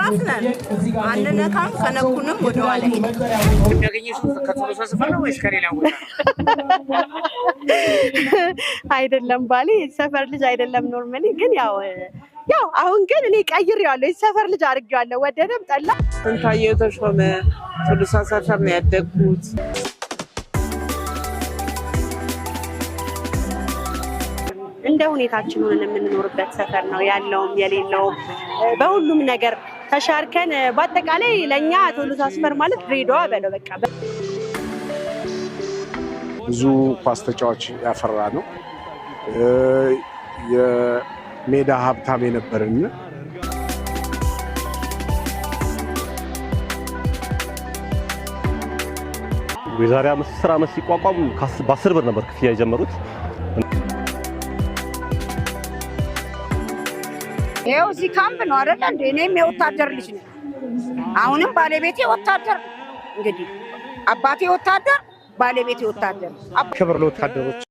ራስነን አንነካም ከነኩንም ወደ ኋላ ያገኘሽ ከቶሎሳ ሰፈር ነው ወይስ ከሌላ ቦታ? አይደለም ባሌ ሰፈር ልጅ አይደለም ኖርማሊ ግን ያው አሁን ግን እኔ ቀይሬዋለሁ የሰፈር ልጅ አድርጌዋለሁ ወደደም ጠላ ስንታየው ተሾመ ቶሎሳ ሰፈር ነው ያደግኩት እንደ ሁኔታችን ሆነን የምንኖርበት ሰፈር ነው ያለውም የሌለውም በሁሉም ነገር ተሻርከን በአጠቃላይ ለኛ ቶሎሳ ሰፈር ማለት ድሬዳዋ በለው በቃ ብዙ ኳስ ተጫዋች ያፈራ ነው የሜዳ ሀብታም የነበርን የዛሬ 10 ዓመት ሲቋቋም በ10 ብር ነበር ክፍያ የጀመሩት ይኸው እዚህ ካምፕ ነው አይደል እንዴ እኔም የወታደር ልጅ ነኝ አሁንም ባለቤቴ ወታደር እንግዲህ አባቴ ወታደር ባለቤቴ ወታደር ክብር ለወታደሮች